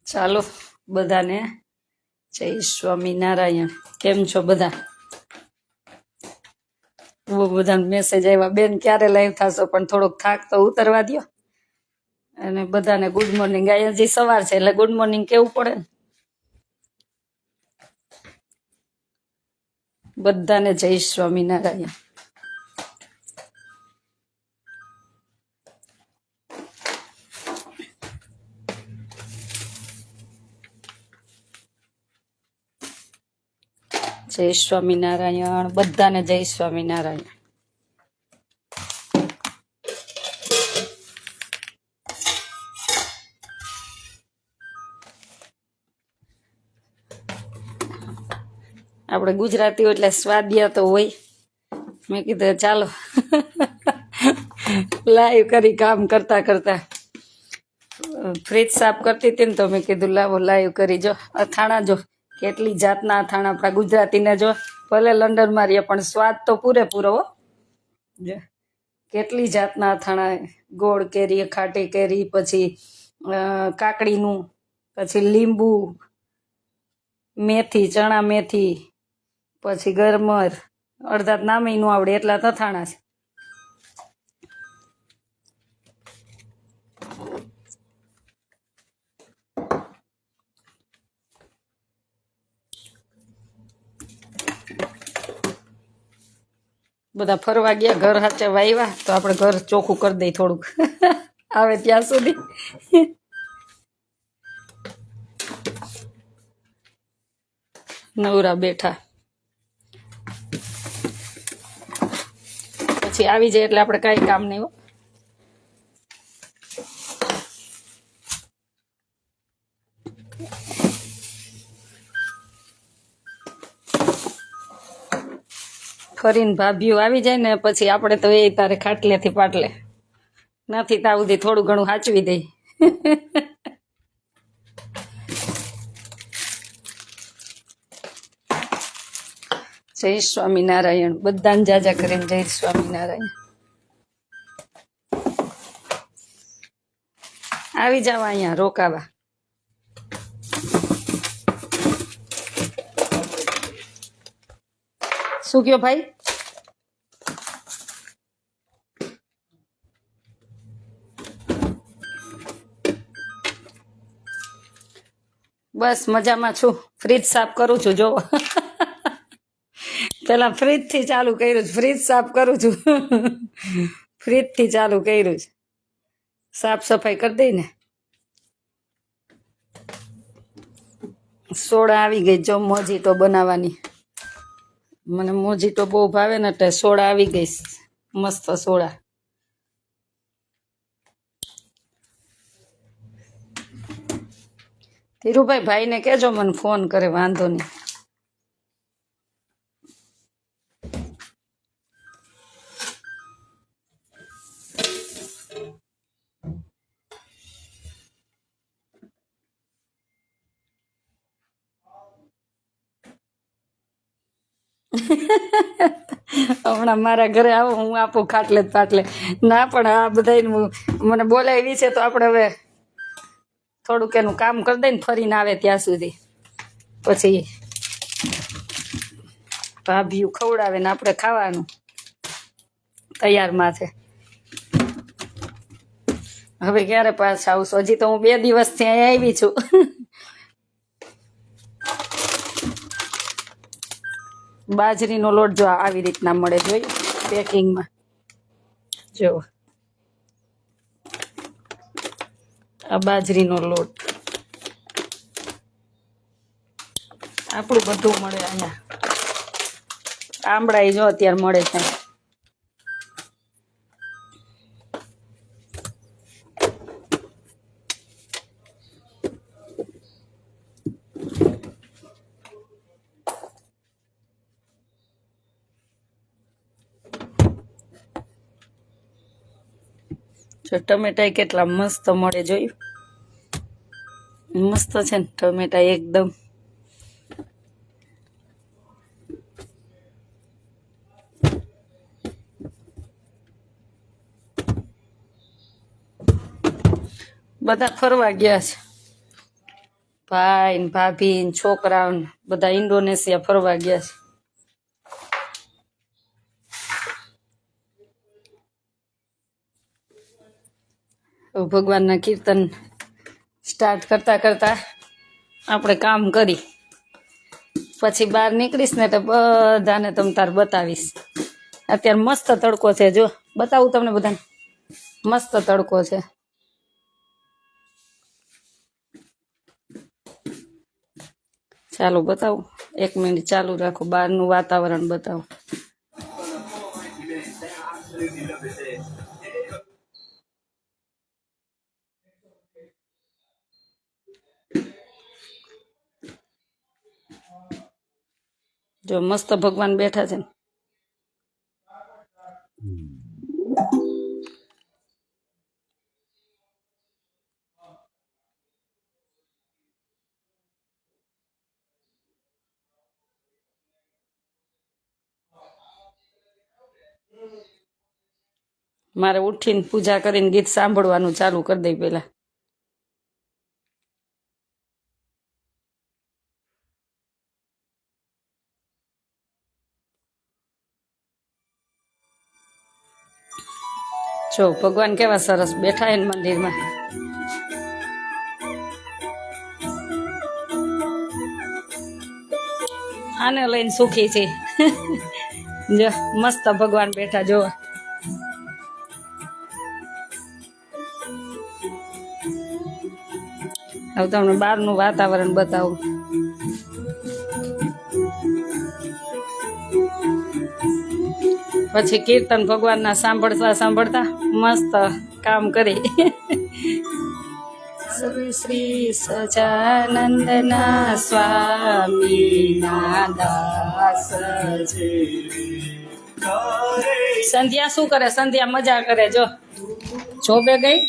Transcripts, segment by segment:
ચાલો બધાને જય સ્વામિનારાયણ. કેમ છો બધા? બહુ બધા મેસેજ આવ્યા, બેન ક્યારે લાઈવ થશો, પણ થોડોક થાક તો ઉતરવા દો. અને બધાને ગુડ મોર્નિંગ. અહીંયા હજી સવાર છે એટલે ગુડ મોર્નિંગ કેવું પડે ને. બધાને જય સ્વામિનારાયણ. જય સ્વામિનારાયણ. બધાને જય સ્વામિનારાયણ. આપણે ગુજરાતીઓ એટલે સ્વાદિયા તો હોય. મેં કીધું ચાલો લાઈવ કરી કામ કરતા કરતા ફ્રીજ સાફ કરતી હતી ને, તો મેં કીધું લાવો લાઈવ કરી. જો અથાણા, જો કેટલી જાતના અથાણા આપણા ગુજરાતીને. જો ભલે લંડનમાં રહીએ પણ સ્વાદ તો પૂરેપૂરો હો. કેટલી જાતના અથાણા, ગોળ કેરી, ખાટી કેરી, પછી કાકડીનું, પછી લીંબુ, મેથી, ચણા મેથી, પછી ગરમર, અડધા નામે નું આવડે એટલા અથાણા છે. બધા ફરવા ગયા, ઘર હાચે વાવ્યા, તો આપણે ઘર ચોખ્ખું કરી દઈએ થોડુંક આવે ત્યાં સુધી. નવરા બેઠા પછી આવી જાય એટલે આપણે કાંઈ કામ નહીં હો. ફરીને ભાભીઓ આવી જાય ને પછી આપણે તો એ તારે ખાટલેથી પાટલે નથી ત્યાં સુધી થોડું ઘણું સાચવી દઈ. જય સ્વામિનારાયણ. બધાને જાજા કરીને જય સ્વામિનારાયણ. આવી જાવ અહીંયા રોકાવા. શું કયો ભાઈ? બસ મજામાં છું. ફ્રીજ સાફ કરું છું. જો પેલા ફ્રીજ થી ચાલુ કર્યું છે. ફ્રીજ સાફ કરું છું. ફ્રીજ થી ચાલુ કર્યું છે. સાફ સફાઈ કરી દઈ ને. સોડા આવી ગઈ. જો મોજીટો બનાવવાની. મને મોજીટો બહુ ભાવે ને એટલે સોડા આવી ગઈ. મસ્ત સોડા. ધીરુભાઈ ભાઈને કહેજો મને ફોન કરે, વાંધો નહીં. હમણાં મારા ઘરે આવો, હું આપું ખાટલે પાટલે. ના પણ આ બધા મને બોલાવી છે તો આપણે હવે થોડુંક એનું કામ કરી દઈએ ને, ફરીને આવે ત્યાં સુધી. પછી ભાભીયું ખવડાવે ને આપણે ખાવાનું તૈયારમાં છે. હવે ક્યારે પાછા આવશું? હજી તો હું 2 દિવસથી અહીંયા આવી છું. બાજરીનો લોટ જો આવી રીતના મળે, જોયું પેકિંગમાં. જો આ બાજરીનો લોટ, આપણું બધું મળે અહીંયા. આંબળા જો અત્યારે મળે છે. જો ટમેટા કેટલા મસ્ત મળે, જોયું? મસ્ત છે ને ટમેટા એકદમ. બધા ફરવા ગયા છે. ભાઈ ને ભાભી ને છોકરાઓ ને બધા ઇન્ડોનેશિયા ફરવા ગયા છે. તો ભગવાનના કીર્તન સ્ટાર્ટ કરતા કરતા આપણે કામ કરી પછી બહાર નીકળીશ ને તો બધાને તમ તાર બતાવીશ. અત્યારે મસ્ત તડકો છે, જો બતાવું તમને બધાને. મસ્ત તડકો છે. ચાલો બતાવું, 1 મિનિટ ચાલુ રાખો, બહારનું વાતાવરણ બતાવો. જો મસ્ત ભગવાન બેઠા છે ને. મારે ઉઠીને પૂજા કરીને ગીત સાંભળવાનું ચાલુ કરી દઈ પેલા. જો ભગવાન કેવા સરસ બેઠા એને મંદિરમાં. આને લઈને સુખી છે. જો મસ્ત ભગવાન બેઠા જો. હવે તમને બહારનું વાતાવરણ બતાવું. પછી કીર્તન ભગવાનના સાંભળતા સાંભળતા મસ્ત કામ કરી. શ્રી સજાનંદના સ્વામીના દાસ છે. સંધ્યા શું કરે? સંધ્યા મજા કરે. જો જોબે ગઈ,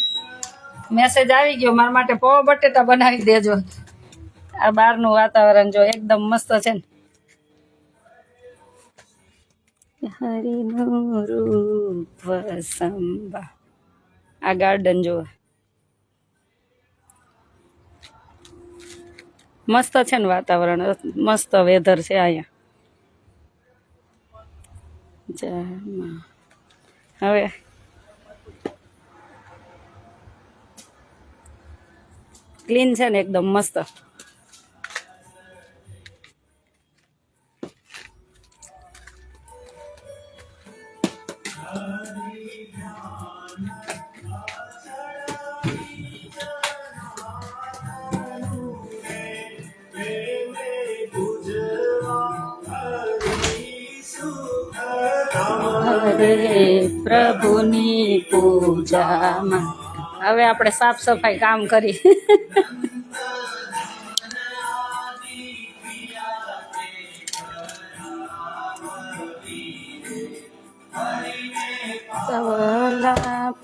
મેસેજ આવી ગયો મારા માટે પૌવા બટેટા બનાવી દેજો. આ બહારનું વાતાવરણ જો એકદમ મસ્ત છે ને. હરિનું રૂપ સંભા. આ ગાર્ડન જો મસ્ત છે ને વાતાવરણ. મસ્ત વેધર છે અહીંયા. હવે ક્લીન છે ને એકદમ મસ્ત. પ્રભુની પૂજામાં હવે આપણે સાફ સફાઈ કામ કરી.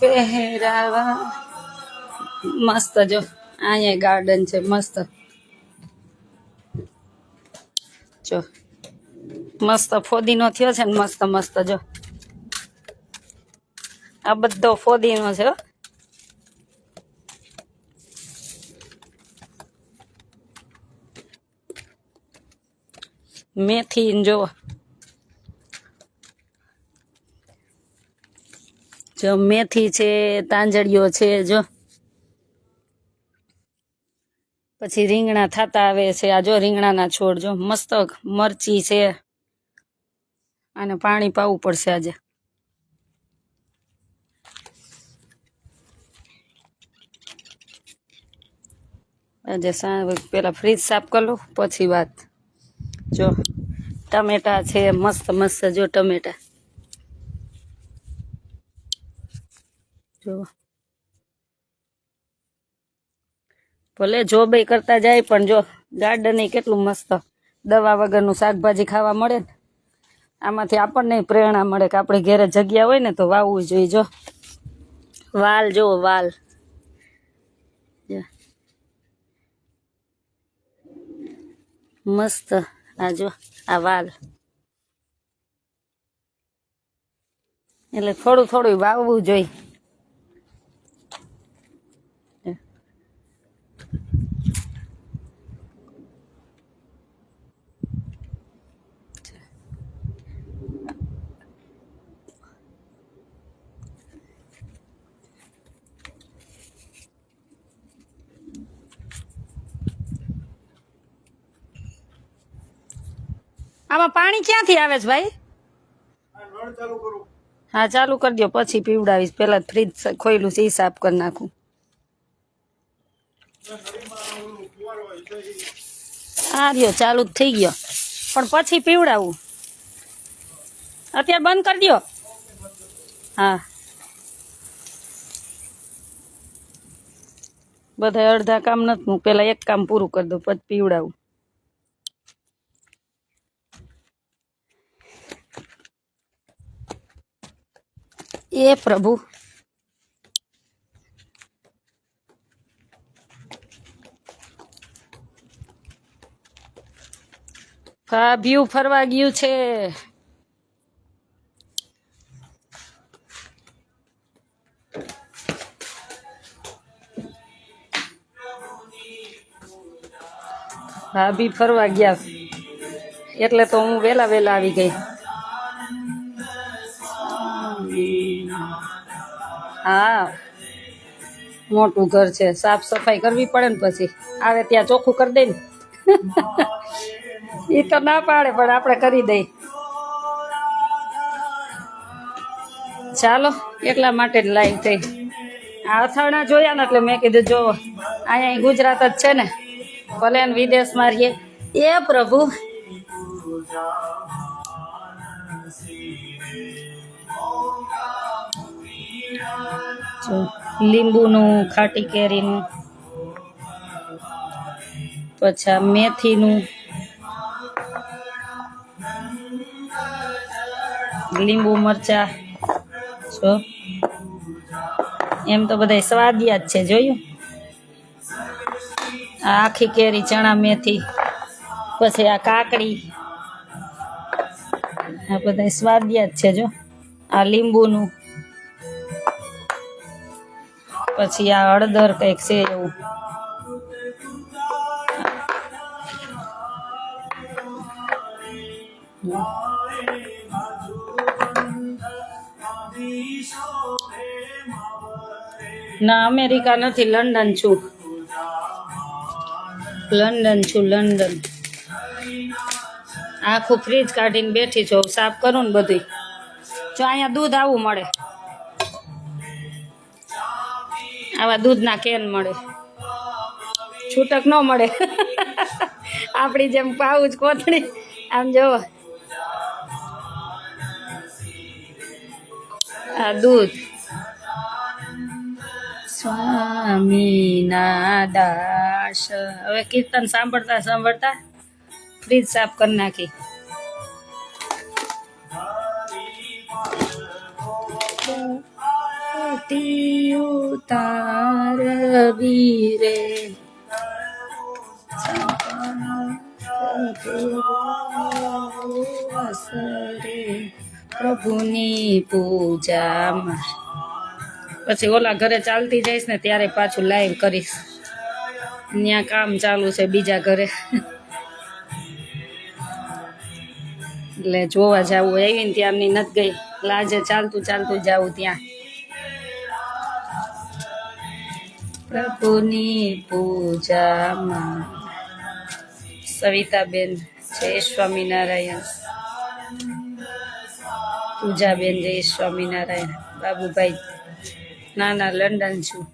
પહેરાવા મસ્ત. જો અહીંયા ગાર્ડન છે મસ્ત. જો મસ્ત ફોદીનો થયો છે ને મસ્ત મસ્ત. જો આ બધો ફોદીનો છે. મેથી જો જો મેથી છે, તાંજળીઓ છે. જો પછી રીંગણા થતા આવે છે. આ જો રીંગણાના છોડ જો મસ્ત. મરચી છે. આને પાણી પાવું પડશે આજે. પેલા ફ્રીજ સાફ કરી લો પછી વાત. જો ટમેટા છે મસ્ત મસ્ત. જો ટમેટા જો ભલે જોબ કરતા જાય પણ જો ગાર્ડન કેટલું મસ્ત. દવા વગરનું શાકભાજી ખાવા મળે ને. આમાંથી આપણને પ્રેરણા મળે કે આપણે ઘેરે જગ્યા હોય ને તો વાવવું જોઈએ. જો વાલ જો વાલ મસ્ત. આ જો આ વાલ એટલે થોડું થોડું વાવવું જોઈએ. આમાં પાણી ક્યાંથી આવે છે ભાઈ? હા ચાલુ કરી દો, પછી પીવડાવીશ. પેલા ફ્રીજ ખોયલું છે, એ સાફ કરી નાખું. આ રહ્યો ચાલુ જ થઈ ગયો, પણ પછી પીવડાવું. અત્યારે બંધ કરી દો. હા બધા અડધા કામ નથી, હું પેલા એક કામ પૂરું કરી દઉં પછી પીવડાવું. એ પ્રભુ, ભાભિયું ફરવા ગયું છે. ભાભી ફરવા ગયા એટલે તો હું વેલા આવી ગઈ. હા મોટું ઘર છે, સાફ સફાઈ કરવી પડે ને, પછી આવે ત્યાં ચોખ્ખું કરી દે ને. એ તો ના પાડે પણ આપણે કરી દઈ. ચાલો એટલા માટે જ લાઈવ થઈ. આ અથાણા જોયા ને એટલે મેં કીધું જો અહીંયા ગુજરાત જ છે ને, ભલે ને વિદેશમાં રહીએ. એ પ્રભુ, લીંબુનું, ખાટી કેરીનું, પછી મેથીનું, લીંબુ મરચા. જો એમ તો બધા સ્વાદિયા જ છે, જોયું. આ આખી કેરી, ચણા મેથી, પછી આ કાકડી, આ બધા સ્વાદિયા જ છે. જો આ લીંબુનું, પછી આ હળદર કંઈક છે એવું. ના અમેરિકા નથી, લંડન છું. લંડન. આખું ફ્રીજ કાઢીને બેઠી છું, સાફ કરું ને બધું. જો અહીંયા દૂધ આવું મળે, આવા દૂધના કેન મળે, છૂટક ન મળે. આપણી જેમ પાઉચ કોથળી. આમ જોવો આ દૂધ. સ્વામીના દાસ. હવે કીર્તન સાંભળતા સાંભળતા ફ્રીજ સાફ કરી નાખી. ઉતાર વીરે પ્રભુની પૂજામાં. પછી ઓલા ઘરે ચાલતી જઈશ ને ત્યારે પાછું લાઈવ કરીશ. ત્યાં કામ ચાલુ છે બીજા ઘરે, એટલે જોવા જવું. આવીને ત્યારની નથી ગઈ, એટલે આજે ચાલતું જાવું ત્યાં. પ્રભુની પૂજામાં. સવિતાબેન જય સ્વામિનારાયણ. પૂજાબેન જય સ્વામિનારાયણ. બાબુભાઈ ના લંડન છું.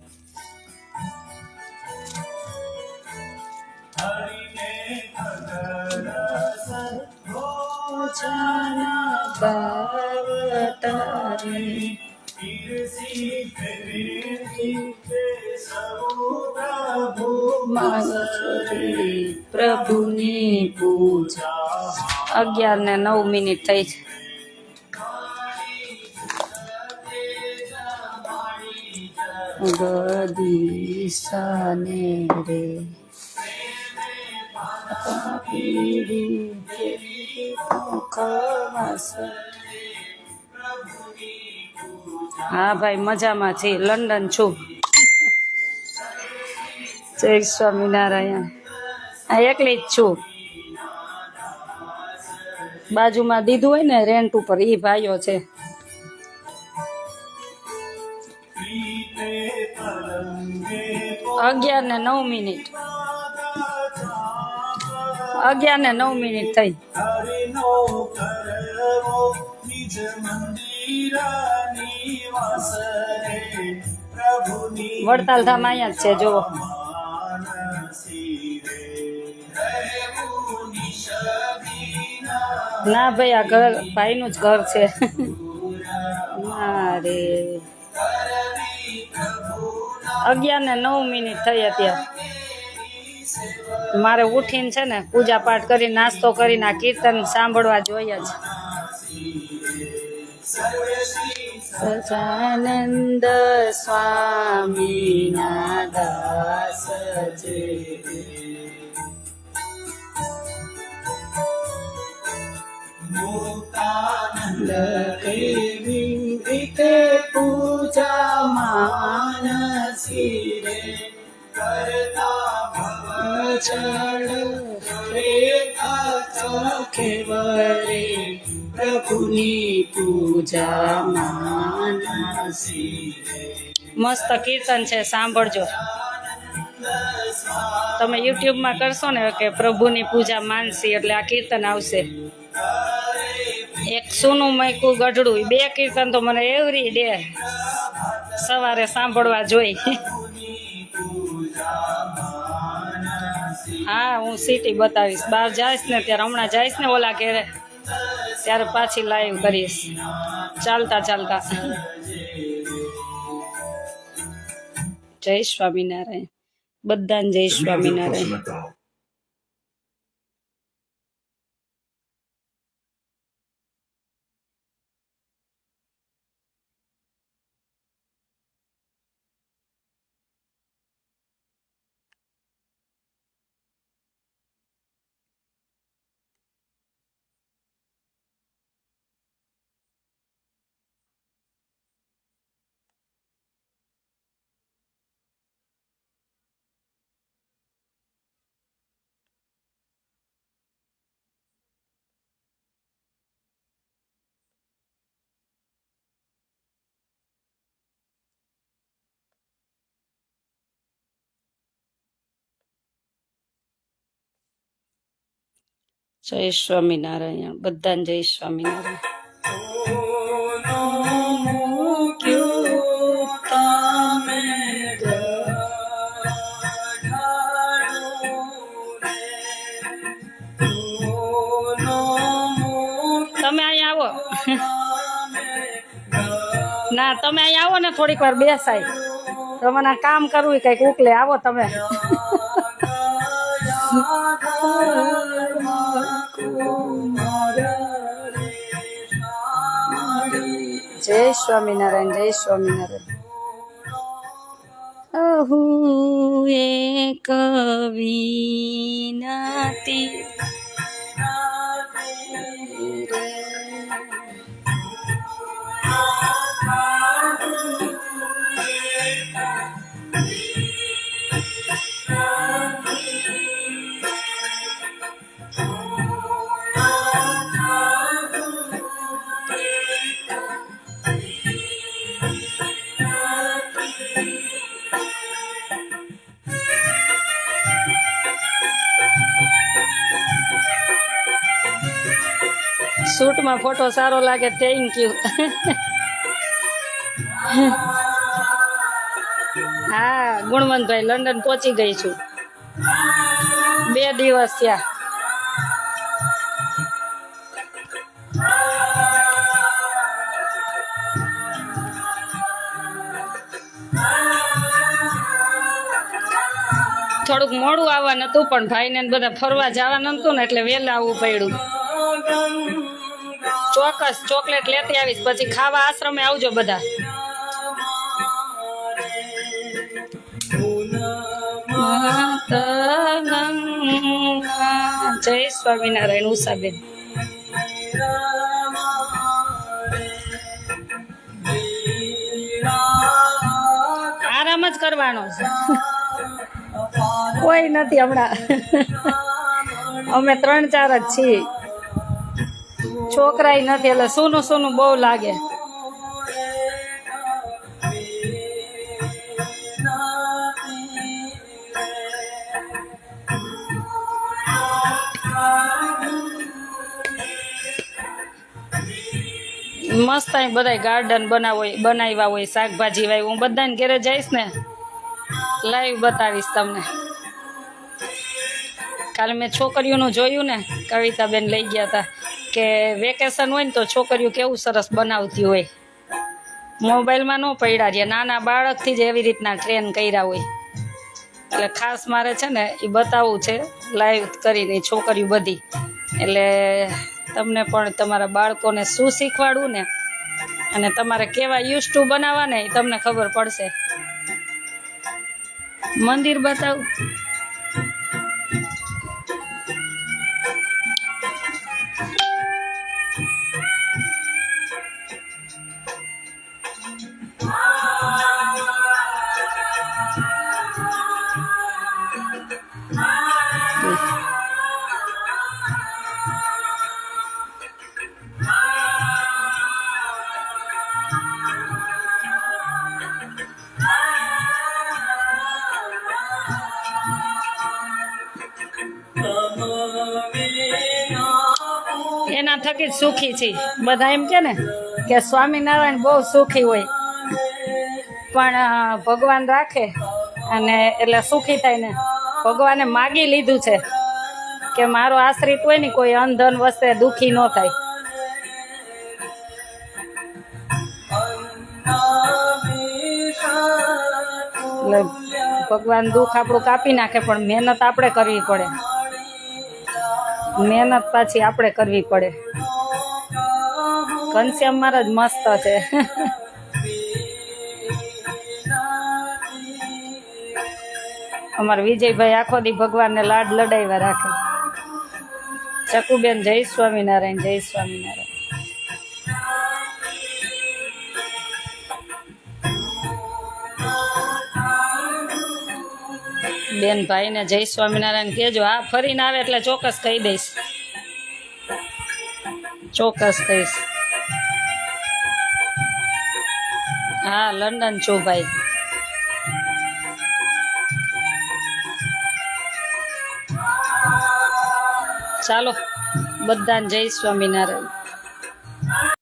પ્રભુની પૂજા. 11:09 થઈ છે. ગદીશાને રે હા ભાઈ મજામાં છે, લંડન છું. જય સ્વામિનારાયણ. હા એકલી જ છું. બાજુમાં દીધું હોય ને રેન્ટ ઉપર, એ ભાઈઓ છે. 11:09 થઈ. વડતાલ ધામ અહીંયા જ છે જુઓ. ના ભાઈ આ ઘર ભાઈનું જ ઘર છે. અરે 11:09 થઈ અત્યારે. મારે ઉઠીને છે ને પૂજા પાઠ કરી નાસ્તો કરીને આ કીર્તન સાંભળવા જોઈએ જ. સજાનંદ સ્વામીના દાસ છે. મુક્તાનંદ કેવી રીતે પૂજા માનસી રે કરતા ભવચડ રેખા ચોખે વરે પ્રભુની પૂજા માનસી રે. મસ્ત કીર્તન છે, સાંભળજો. તમે યુટ્યુબમાં કરશો ને કે પ્રભુની પૂજા માનસી એટલે આ કીર્તન આવશે. એક સોનું મૈકું ગઢડું, 2 કીર્તન તો મને એવરી ડે સવારે સાંભળવા જોઈ. હા હું સિટી બતાવીશ. બહાર જઈશ ને ત્યારે, હમણાં જઈશ ને ઓલા ઘેરે ત્યારે પાછી લાઈવ કરીશ ચાલતા ચાલતા. જય સ્વામિનારાયણ બધાને, જય સ્વામિનારાયણ. જય સ્વામિનારાયણ બધાને, જય સ્વામિનારાયણ. તમે અહીંયા આવો. ના તમે અહીંયા આવો ને થોડીક વાર બેસાય. તમને કામ કરવું કઈક ઉકલે, આવો તમે. જય સ્વામિનારાયણ, જય સ્વામિનારાયણ. અહું એક વિનતી શૂટમાં ફોટો સારો લાગે, થેન્ક યુ. હા ગુણવંતભાઈ લંડન પહોંચી ગઈ છું, 2 દિવસ થયા. થોડુંક મોડું આવવાનું હતું પણ ભાઈને બધા ફરવા જવાનું હતું ને એટલે વહેલા આવવું પડ્યું. ચોક્કસ ચોકલેટ લેતી આવીશ, પછી ખાવા આશ્રમે આવજો બધા. જય સ્વામિનારાયણ ઉષાબેન. આરામ જ કરવાનો છે, કોઈ નથી હમણાં. અમે 3-4 જ છીએ, છોકરાય નથી એટલે સોનું સોનું બહુ લાગે. મસ્ત અહીં બધા ગાર્ડન બનાવ્યા હોય, શાકભાજી વાવી. હું બધાને ઘરે જઈશ ને લાઈવ બતાવીશ તમને. કાલે મેં છોકરીઓનું જોયું ને, કવિતાબેન લઈ ગયા હતા કે વેકેશન હોય ને તો છોકરીઓ કેવું સરસ બનાવતી હોય. મોબાઈલમાં ન પડ્યા રહ્યા, નાના બાળકથી જ એવી રીતના ટ્રેન કર્યા હોય. એટલે ખાસ મારે છે ને એ બતાવવું છે લાઈવ કરીને છોકરીઓ બધી. એટલે તમને પણ તમારા બાળકોને શું શીખવાડવું ને, અને તમારે કેવા યુઝ ટુ બનાવવા ને એ તમને ખબર પડશે. મંદિર બતાવું. એના થકી જ સુખી છે. બધા એમ કે ને કે સ્વામિનારાયણ બહુ સુખી હોય, પણ ભગવાન રાખે અને એટલે સુખી થાય ને. ભગવાને માગી લીધું છે કે મારો આશ્રિત હોય ને કોઈ અનધન વસ્તે દુઃખી ન થાય. એટલે ભગવાન દુઃખ આપણું કાપી નાખે, પણ મહેનત આપણે કરવી પડે. મહેનત પાછી આપણે કરવી પડે. ઘનશ્યામ મહારાજ મસ્ત છે. અમારા વિજયભાઈ આખો દી ભગવાનને લાડ લડાવ્યા રાખે. ચકુબેન જય સ્વામિનારાયણ, જય સ્વામિનારાયણ. બેન ભાઈને જય સ્વામિનારાયણ કહેજો. હા, ફરીને આવે એટલે ચોક્કસ કહી દઈશ, ચોક્કસ કહીશ. હા, લંડન છું ભાઈ. ચાલો બધાને જય સ્વામિનારાયણ.